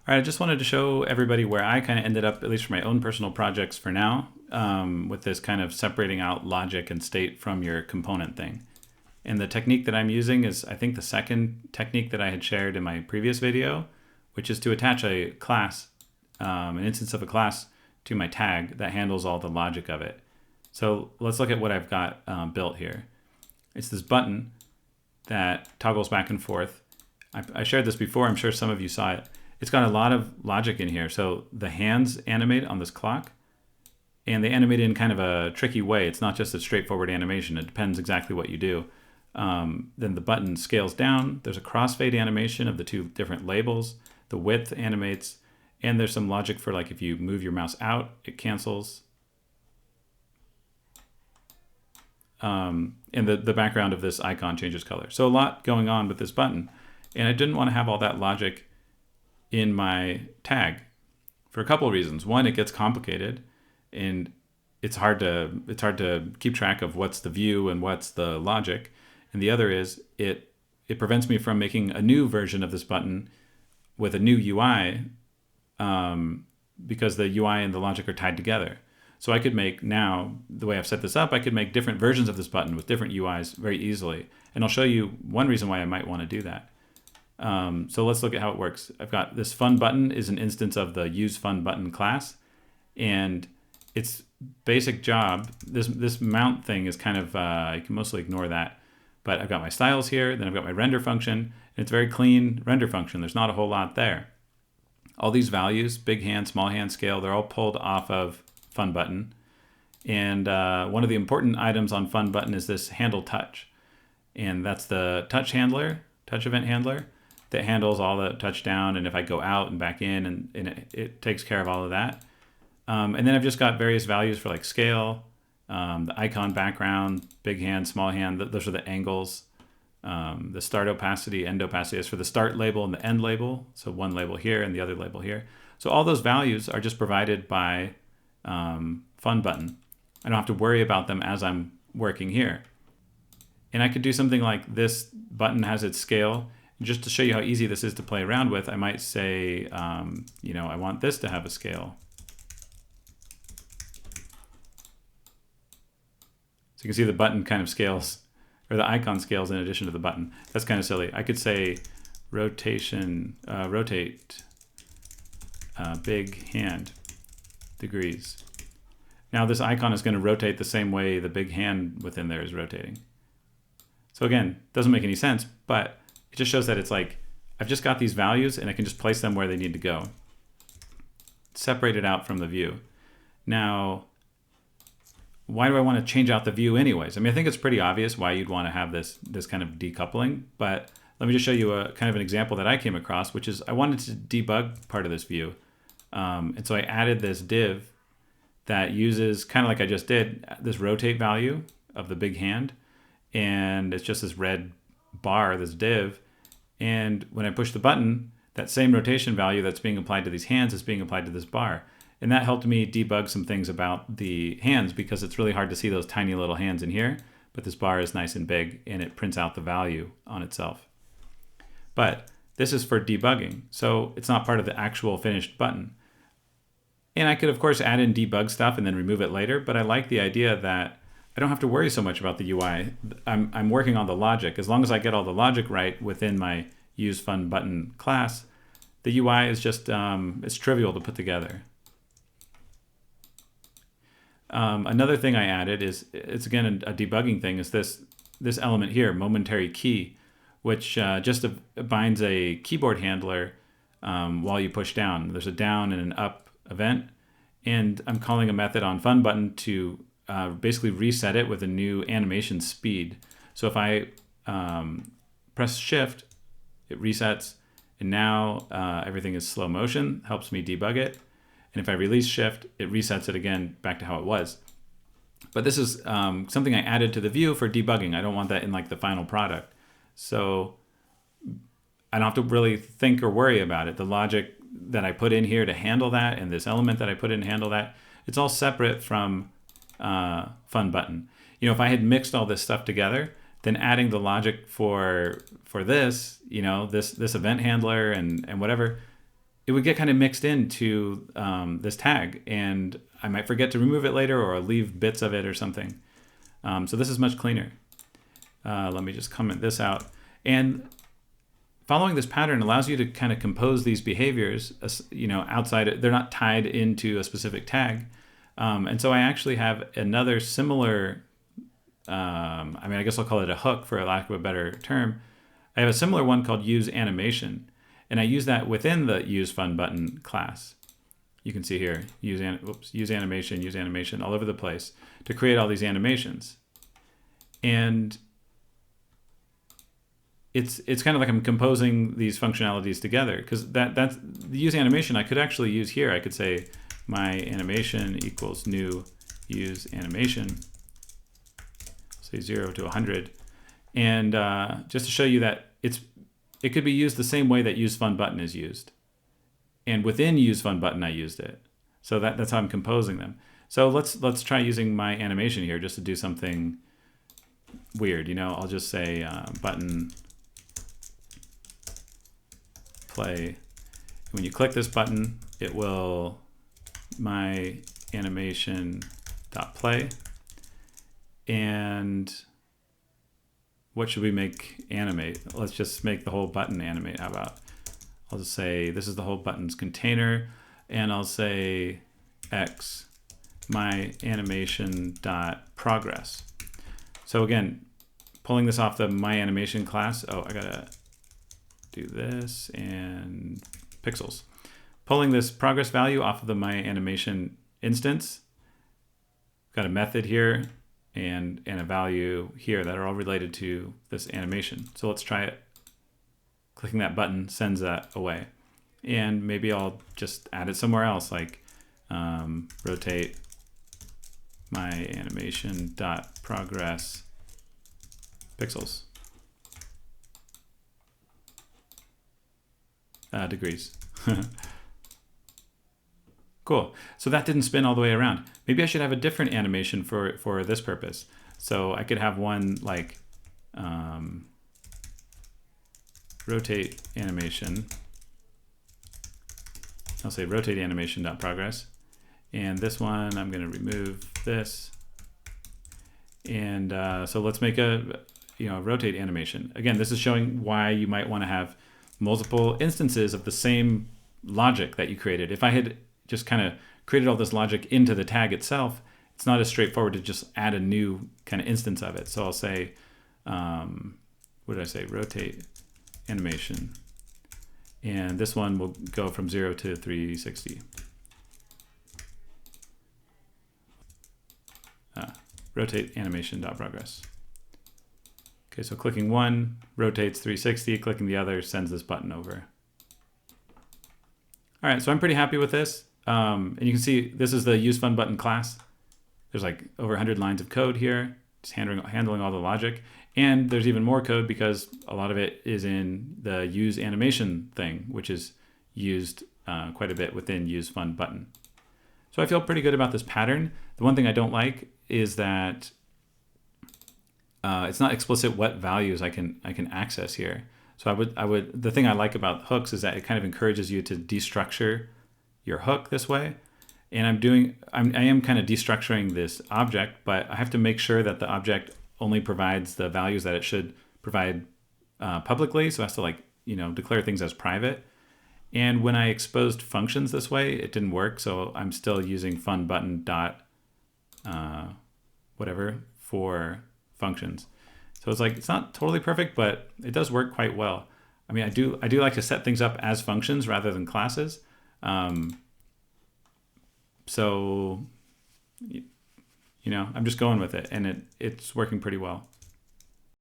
All right, I just wanted to show everybody where I kind of ended up, at least for my own personal projects for now, with this kind of separating out logic and state from your component thing. And the technique that I'm using is, I think, the second technique that I had shared in my previous video, which is to attach a class, an instance of a class to my tag that handles all the logic of it. So let's look at what I've got built here. It's this button that toggles back and forth. I shared this before, I'm sure some of you saw it. It's got a lot of logic in here. So the hands animate on this clock, and they animate in kind of a tricky way. It's not just a straightforward animation. It depends exactly what you do. Then the button scales down. There's a crossfade animation of the two different labels. The width animates, and there's some logic for, like, if you move your mouse out, it cancels. And the background of this icon changes color. So a lot going on with this button. And I didn't want to have all that logic in my tag for a couple of reasons. One, it gets complicated, and it's hard to keep track of what's the view and what's the logic. And the other is it prevents me from making a new version of this button with a new UI because the UI and the logic are tied together. So I could make now, the way I've set this up, I could make different versions of this button with different UIs very easily. And I'll show you one reason why I might want to do that. So let's look at how it works. I've got this fun button is an instance of the use fun button class, and its basic job, this mount thing is kind of, you can mostly ignore that, but I've got my styles here, then I've got my render function, and it's a very clean render function. There's not a whole lot there. All these values, big hand, small hand, scale, they're all pulled off of fun button. And one of the important items on fun button is this handle touch. And that's the touch handler, touch event handler, that handles all the touch down, and if I go out and back in, and it takes care of all of that. And then I've just got various values for, like, scale, the icon background, big hand, small hand, those are the angles, the start opacity, end opacity is for the start label and the end label, so one label here and the other label here. So all those values are just provided by fun button. I don't have to worry about them as I'm working here. And I could do something like this button has its scale. Just to show you how easy this is to play around with, I might say, you know, I want this to have a scale. So you can see the button kind of scales, or the icon scales in addition to the button. That's kind of silly. I could say rotation, rotate big hand degrees. Now this icon is going to rotate the same way the big hand within there is rotating. So again, doesn't make any sense, but it just shows that it's like, I've just got these values and I can just place them where they need to go. Separate it out from the view. Now, why do I want to change out the view anyways? I mean, I think it's pretty obvious why you'd want to have this kind of decoupling, but let me just show you a kind of an example that I came across, which is I wanted to debug part of this view. And so I added this div that uses, kind of like I just did, this rotate value of the big hand. And it's just this red bar, this div, and when I push the button, that same rotation value that's being applied to these hands is being applied to this bar. And that helped me debug some things about the hands, because it's really hard to see those tiny little hands in here, but this bar is nice and big and it prints out the value on itself. But this is for debugging, so it's not part of the actual finished button. And I could, of course, add in debug stuff and then remove it later, but I like the idea that I don't have to worry so much about the UI. I'm working on the logic. As long as I get all the logic right within my use fun button class, the UI is just, it's trivial to put together. Another thing I added is, it's again a debugging thing, is this element here, momentary key, which just binds a keyboard handler while you push down. There's a down and an up event, and I'm calling a method on fun button to basically reset it with a new animation speed. So if I press shift, it resets, and now everything is slow motion, helps me debug it. And if I release shift, it resets it again back to how it was. But this is something I added to the view for debugging. I don't want that in, like, the final product. So I don't have to really think or worry about it. The logic that I put in here to handle that, and this element that I put in to handle that, it's all separate from fun button. You know, if I had mixed all this stuff together, then adding the logic for this, you know, this event handler and whatever, it would get kind of mixed into this tag, and I might forget to remove it later or leave bits of it or something. So this is much cleaner. Let me just comment this out. And following this pattern allows you to kind of compose these behaviors, outside. They're not tied into a specific tag. And so I actually have another similar, I guess I'll call it a hook for lack of a better term. I have a similar one called use animation, and I use that within the use fun button class. You can see here, use animation all over the place to create all these animations. And it's kind of like I'm composing these functionalities together, because that's the use animation I could actually use here. I could say my animation equals new use animation, say 0 to 100. And just to show you that it could be used the same way that use fun button is used. And within use fun button, I used it. So that's how I'm composing them. So let's try using my animation here just to do something weird. I'll just say button play. When you click this button, it will my animation dot play. And what should we make animate? Let's just make the whole button animate. How about, I'll just say this is the whole button's container, and I'll say X my animation dot progress. So again, pulling this off the my animation class. Oh, I gotta do this and pixels. Pulling this progress value off of the my animation instance. Got a method here and a value here that are all related to this animation. So let's try it. Clicking that button sends that away. And maybe I'll just add it somewhere else, like rotate my animation dot progress pixels degrees. Cool. So that didn't spin all the way around. Maybe I should have a different animation for this purpose. So I could have one like rotate animation. I'll say rotate animation dot progress. And this one, I'm going to remove this. And so let's make a rotate animation. Again, this is showing why you might want to have multiple instances of the same logic that you created. If I had just kind of created all this logic into the tag itself, it's not as straightforward to just add a new kind of instance of it. So I'll say, what did I say? Rotate animation. And this one will go from 0 to 360. Rotate animation dot progress. Okay, so clicking one rotates 360, clicking the other sends this button over. All right, so I'm pretty happy with this. And you can see this is the use fun button class. There's like over 100 lines of code here, just handling all the logic. And there's even more code because a lot of it is in the use animation thing, which is used quite a bit within use fun button. So I feel pretty good about this pattern. The one thing I don't like is that it's not explicit what values I can access here. So the thing I like about hooks is that it kind of encourages you to destructure your hook this way. And I am kind of destructuring this object, but I have to make sure that the object only provides the values that it should provide publicly. So it has to declare things as private. And when I exposed functions this way, it didn't work. So I'm still using fun button dot whatever for functions. So it's not totally perfect, but it does work quite well. I mean, I do like to set things up as functions rather than classes. So I'm just going with it, and it's working pretty well.